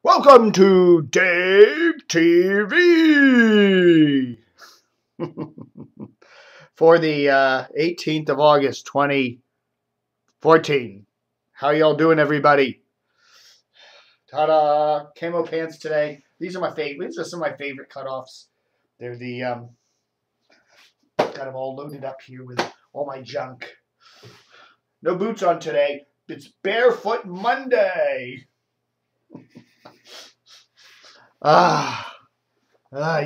Welcome to Dave TV for the 18th of August, 2014. How y'all doing, everybody? Ta-da! Camo pants today. These are my favorite. These are some of my favorite cutoffs. They're the got them all loaded up here with all my junk. No boots on today. It's Barefoot Monday. Yeah. You got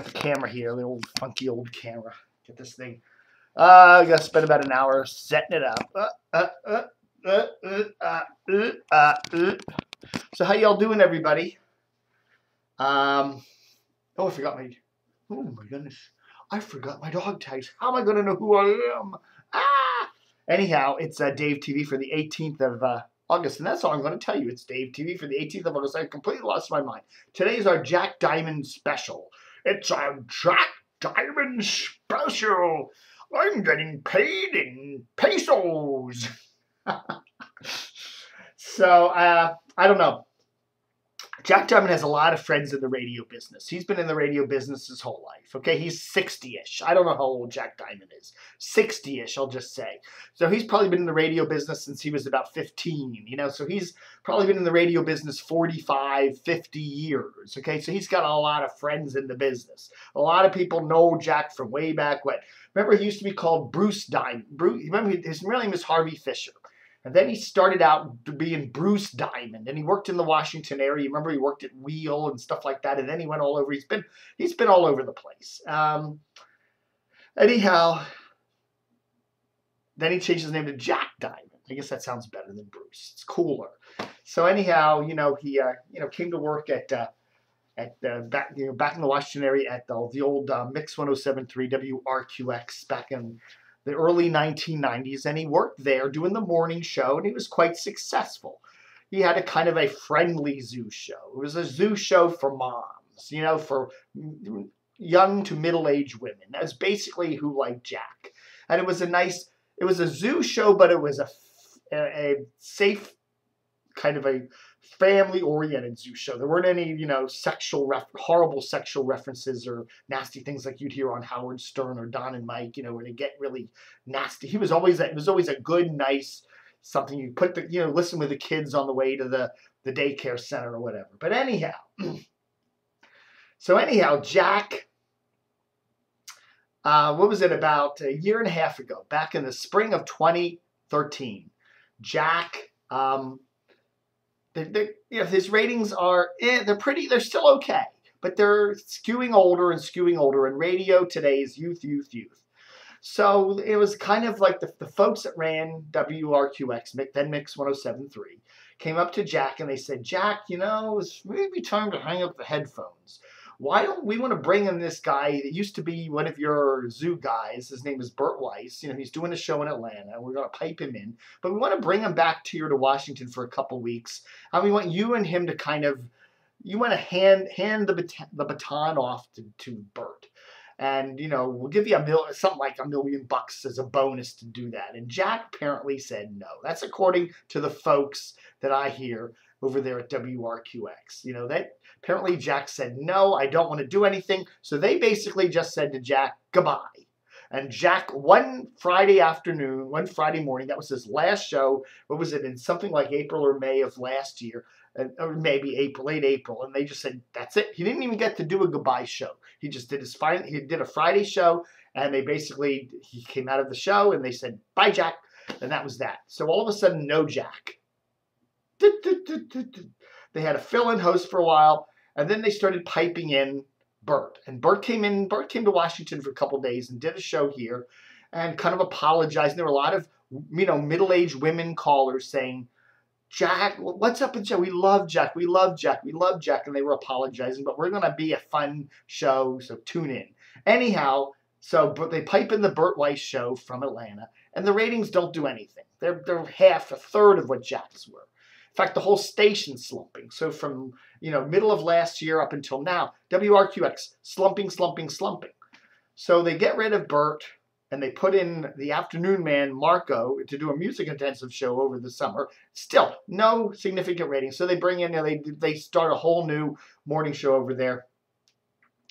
the camera here, the old funky old camera. Get this thing. I gotta spend about an hour setting it up. So how y'all doing, everybody? Oh, I forgot my. Oh my goodness, I forgot my dog tags. How am I gonna know who I am? Anyhow, it's Dave TV for the 18th of August, and that's all I'm going to tell you. It's Dave TV for the 18th of August. I completely lost my mind. Today is our Jack Diamond special. It's a Jack Diamond special. I'm getting paid in pesos. So, I don't know. Jack Diamond has a lot of friends in the radio business. He's been in the radio business his whole life. Okay, he's 60-ish. I don't know how old Jack Diamond is. 60-ish, I'll just say. So he's probably been in the radio business since he was about 15, you know. So he's probably been in the radio business 45, 50 years. Okay, so he's got a lot of friends in the business. A lot of people know Jack from way back when. Remember, he used to be called Bruce Diamond. Remember, his real name is Harvey Fisher. And then he started out being Bruce Diamond, and he worked in the Washington area. You remember he worked at Wheel and stuff like that, and then he went all over. He's been all over the place. Anyhow, then he changed his name to Jack Diamond. I guess that sounds better than Bruce. It's cooler. So anyhow, you know, he came to work at back in the Washington area at the old Mix 107.3 WRQX back in the early 1990s, and he worked there doing the morning show, and he was quite successful. He had a kind of a friendly zoo show. It was a zoo show for moms, you know, for young to middle-aged women. That's basically who liked Jack. And it was a zoo show, but it was a safe, kind of a family-oriented zoo show. There weren't any, you know, horrible sexual references or nasty things like you'd hear on Howard Stern or Don and Mike, you know, where they get really nasty. It was always a good, nice, something you put listen with the kids on the way to the daycare center or whatever. But anyhow, Jack, what was it, about a year and a half ago, back in the spring of 2013, Jack, his ratings are, they're still okay, but they're skewing older, and radio today is youth. So it was kind of like the folks that ran WRQX, then Mix 107.3, came up to Jack and they said, Jack, you know, it's maybe time to hang up the headphones. Why don't we want to bring in this guy that used to be one of your zoo guys? His name is Bert Weiss. You know, he's doing a show in Atlanta. We're going to pipe him in. But we want to bring him back here to Washington for a couple weeks. And we want you and him to you want to hand the baton off to Bert. And, you know, we'll give you something like $1 million as a bonus to do that. And Jack apparently said no. That's according to the folks that I hear over there at WRQX. You know, that apparently Jack said, no, I don't want to do anything. So they basically just said to Jack, goodbye. And Jack, one Friday morning, that was his last show. What was it, in something like April or May of last year? Or maybe late April. And they just said, that's it. He didn't even get to do a goodbye show. He just did he did a Friday show. And he came out of the show and they said, bye, Jack. And that was that. So all of a sudden, no Jack. They had a fill-in host for a while, and then they started piping in Bert. And Bert came to Washington for a couple days and did a show here and kind of apologized. And there were a lot of, you know, middle-aged women callers saying, Jack, what's up with Jack? We love Jack. We love Jack. We love Jack. And they were apologizing, but we're going to be a fun show, so tune in. Anyhow, but they pipe in the Bert Weiss show from Atlanta, and the ratings don't do anything. They're a third of what Jack's were. In fact, the whole station's slumping. So from, you know, middle of last year up until now, WRQX slumping. So they get rid of Bert. and they put in the afternoon man, Marco, to do a music intensive show over the summer. Still, no significant ratings. So they bring in, they start a whole new morning show over there.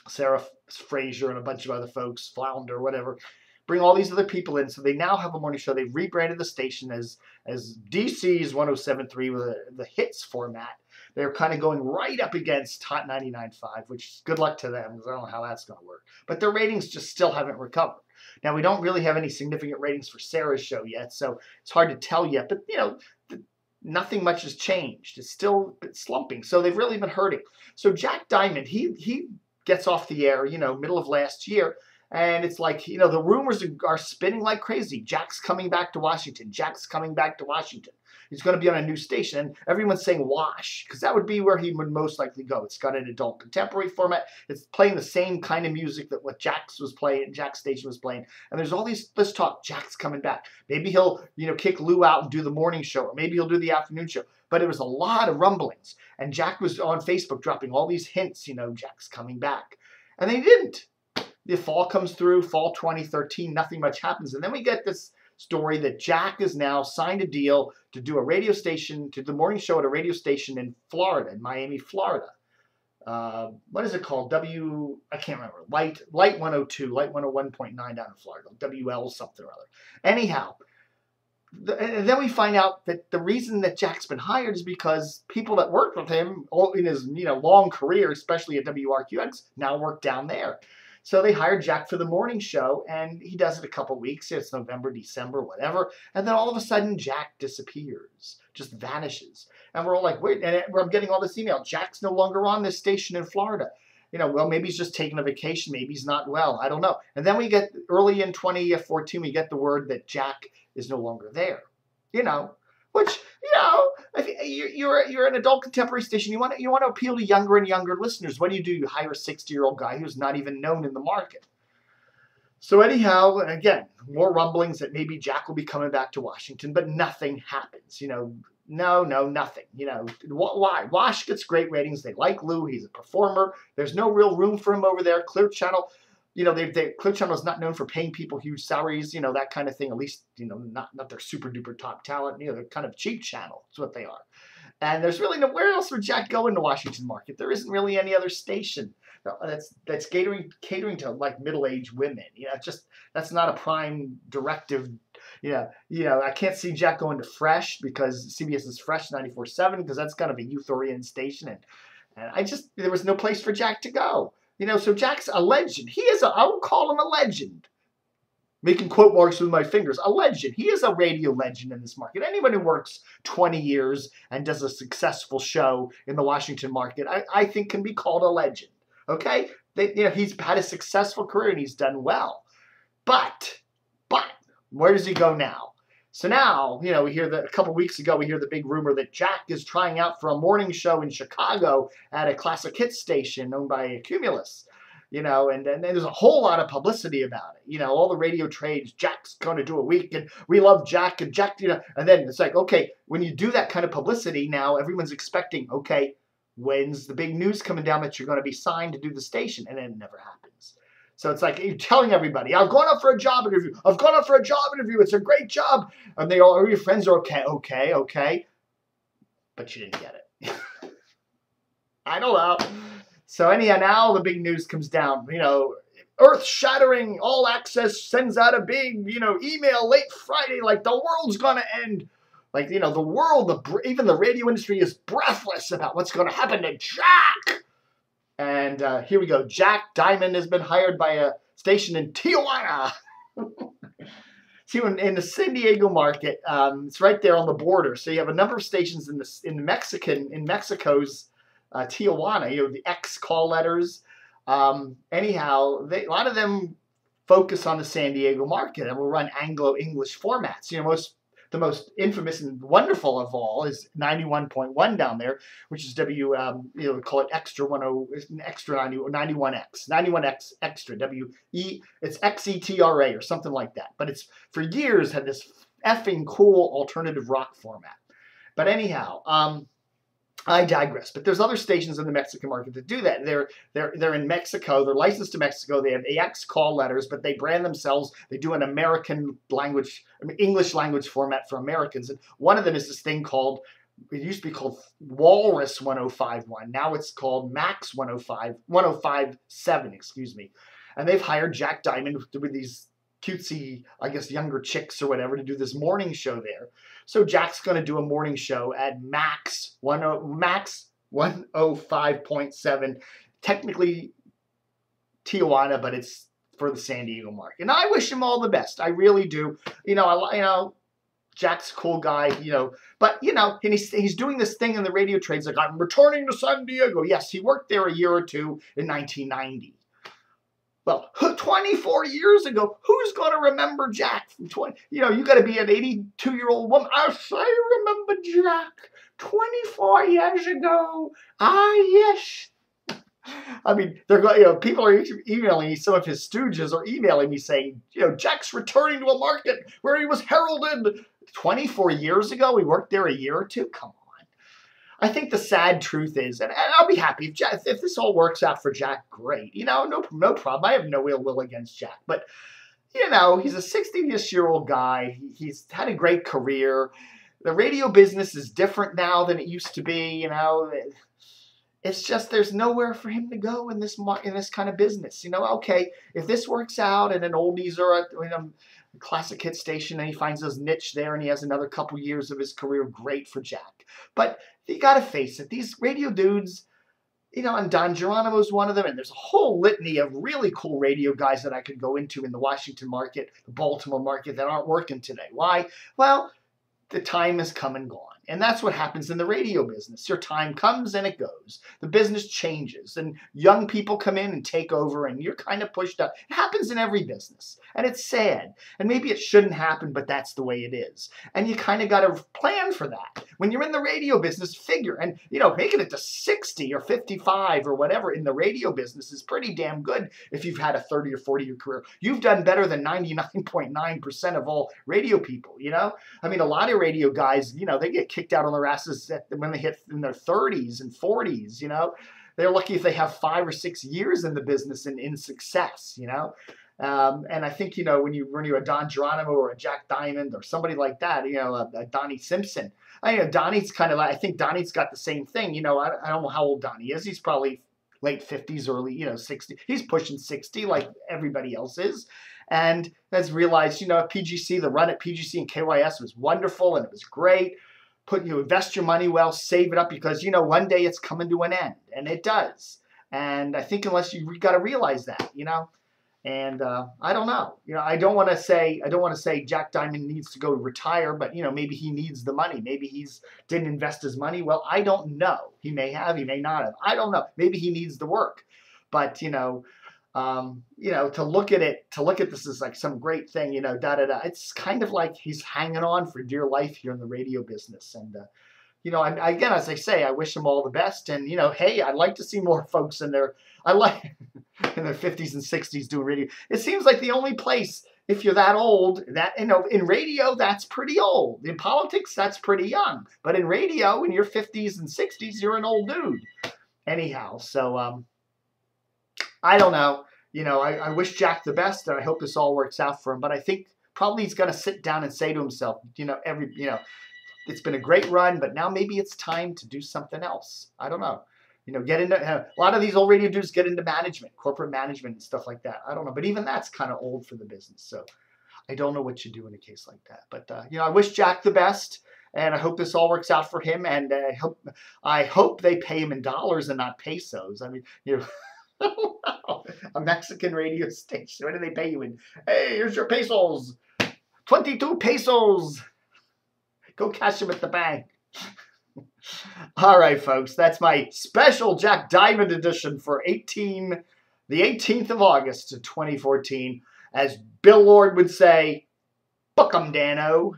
Sarah Fraser and a bunch of other folks, Flounder, whatever. Bring all these other people in. So they now have a morning show. They've rebranded the station as DC's 107.3 with the hits format. They're kind of going right up against Hot 99.5, which good luck to them, because I don't know how that's going to work. But their ratings just still haven't recovered. Now, we don't really have any significant ratings for Sarah's show yet, so it's hard to tell yet. But, nothing much has changed. It's still slumping. So they've really been hurting. So Jack Diamond, he gets off the air, middle of last year. And it's like, the rumors are spinning like crazy. Jack's coming back to Washington. Jack's coming back to Washington. He's going to be on a new station. And everyone's saying Wash, because that would be where he would most likely go. It's got an adult contemporary format. It's playing the same kind of music that what Jack's station was playing. And there's all these, let's talk, Jack's coming back. Maybe he'll, kick Lou out and do the morning show, or maybe he'll do the afternoon show. But it was a lot of rumblings. And Jack was on Facebook dropping all these hints, Jack's coming back. And they didn't. The fall comes through, fall 2013, nothing much happens. And then we get this story that Jack has now signed a deal to do a radio station, to do the morning show at a radio station in Florida, in Miami, Florida. What is it called? I can't remember. Light 102, Light 101.9 down in Florida. WL something or other. Anyhow, and then we find out that the reason that Jack's been hired is because people that worked with him in his long career, especially at WRQX, now work down there. So they hired Jack for the morning show, and he does it a couple weeks. It's November, December, whatever. And then all of a sudden, Jack disappears, just vanishes. And we're all like, wait, and I'm getting all this email. Jack's no longer on this station in Florida. Well, maybe he's just taking a vacation. Maybe he's not well. I don't know. And then we get, early in 2014, we get the word that Jack is no longer there. Which, if you're an adult contemporary station. You want to appeal to younger and younger listeners. What do? You hire a 60-year-old guy who's not even known in the market. So anyhow, again, more rumblings that maybe Jack will be coming back to Washington, but nothing happens. No, nothing. Why? Wash gets great ratings. They like Lou. He's a performer. There's no real room for him over there. Clear Channel. Clear Channel is not known for paying people huge salaries, that kind of thing. At least, not their super duper top talent. They're kind of cheap channel. That's what they are. And there's really nowhere else would Jack go in the Washington market. There isn't really any other station that's catering to like middle-aged women. That's not a prime directive. I can't see Jack going to Fresh, because CBS is Fresh 94.7, because that's kind of a youth-oriented station, and there was no place for Jack to go. So Jack's a legend. I would call him a legend. Making quote marks with my fingers. A legend. He is a radio legend in this market. Anyone who works 20 years and does a successful show in the Washington market, I think can be called a legend. Okay? He's had a successful career and he's done well. But, where does he go now? So now, we hear that a couple weeks ago, we hear the big rumor that Jack is trying out for a morning show in Chicago at a classic hits station owned by Cumulus. And there's a whole lot of publicity about it. All the radio trades, Jack's going to do a week, and we love Jack, and Jack, and then it's like, okay, when you do that kind of publicity, now everyone's expecting, okay, when's the big news coming down that you're going to be signed to do the station? And then it never happens. So it's like you're telling everybody, I've gone up for a job interview. It's a great job. And all your friends are okay. But you didn't get it. I don't know. So anyhow, now the big news comes down. Earth-shattering, All Access sends out a big, email late Friday, like the world's going to end. Like, the world, even the radio industry is breathless about what's going to happen to Jack. And here we go. Jack Diamond has been hired by a station in Tijuana. See, in the San Diego market, it's right there on the border. So you have a number of stations in Mexico's Tijuana. The X call letters. Anyhow, a lot of them focus on the San Diego market and will run Anglo-English formats. The most infamous and wonderful of all is 91.1 down there, which is call it extra 91X extra it's XETRA or something like that. But it's for years had this effing cool alternative rock format. But anyhow, I digress. But there's other stations in the Mexican market that do that. They're in Mexico. They're licensed to Mexico. They have AX call letters, but they brand themselves. They do an American language, English language format for Americans. And one of them is this thing called, it used to be called Walrus 1051. Now it's called Max 1057, excuse me. And they've hired Jack Diamond with these cutesy, I guess, younger chicks or whatever to do this morning show there. So Jack's going to do a morning show at Max 105.7, technically Tijuana, but it's for the San Diego market. And I wish him all the best. I really do. Jack's a cool guy, but, and he's doing this thing in the radio trades like, I'm returning to San Diego. Yes, he worked there a year or two in 1990. Well, 24 years ago, who's going to remember Jack from 20? You got to be an 82-year-old woman. I remember Jack 24 years ago. Ah, yes. I mean, they're going. People are emailing me. Some of his stooges are emailing me saying, Jack's returning to a market where he was heralded 24 years ago. We worked there a year or two. Come on. I think the sad truth is, and I'll be happy if this all works out for Jack, great. No problem. I have no ill will against Jack. But, he's a 60-ish-year-old guy. He's had a great career. The radio business is different now than it used to be, It's just there's nowhere for him to go in this kind of business. Okay, if this works out and an oldies or a classic hit station and he finds his niche there and he has another couple years of his career, great for Jack. But you got to face it, these radio dudes, and Don Geronimo's one of them, and there's a whole litany of really cool radio guys that I could go into in the Washington market, the Baltimore market that aren't working today. Why? Well, the time has come and gone. And that's what happens in the radio business. Your time comes and it goes. The business changes and young people come in and take over and you're kind of pushed up. It happens in every business and it's sad. And maybe it shouldn't happen, but that's the way it is. And you kind of got to plan for that. When you're in the radio business, figure, and making it to 60 or 55 or whatever in the radio business is pretty damn good if you've had a 30 or 40 year career. You've done better than 99.9% of all radio people, I mean, a lot of radio guys, they get kicked out on their asses when they hit in their 30s and 40s, They're lucky if they have 5 or 6 years in the business and in success, And I think, when you're a Don Geronimo or a Jack Diamond or somebody like that, a Donnie Simpson, Donnie's kind of like, I think Donnie's got the same thing. I don't know how old Donnie is. He's probably late 50s, early, 60. He's pushing 60 like everybody else is. And has realized, PGC, the run at PGC and KYS was wonderful and it was great. Invest your money well, save it up because, one day it's coming to an end. And it does. And I think unless you got to realize that, And I don't know. I don't want to say Jack Diamond needs to go retire, but maybe he needs the money. Maybe he's didn't invest his money. Well, I don't know. He may have, he may not have. I don't know. Maybe he needs the work. But to look at this as like some great thing, It's kind of like he's hanging on for dear life here in the radio business. And again, as I say, I wish him all the best. And hey, I'd like to see more folks in their 50s and 60s doing radio. It seems like the only place, if you're that old, that in radio, that's pretty old. In politics, that's pretty young. But in radio, in your 50s and 60s, you're an old dude. Anyhow, so I don't know. I wish Jack the best, and I hope this all works out for him. But I think probably he's going to sit down and say to himself, it's been a great run, but now maybe it's time to do something else. I don't know. Get into a lot of these old radio dudes get into management, corporate management and stuff like that. I don't know, but even that's kind of old for the business. So I don't know what you do in a case like that. But I wish Jack the best, and I hope this all works out for him. And I hope they pay him in dollars and not pesos. I mean, a Mexican radio station. What do they pay you in? Hey, here's your pesos. 22 pesos. Go cash them at the bank. All right, folks. That's my special Jack Diamond edition for the 18th of August of 2014. As Bill Lord would say, book 'em, Dano.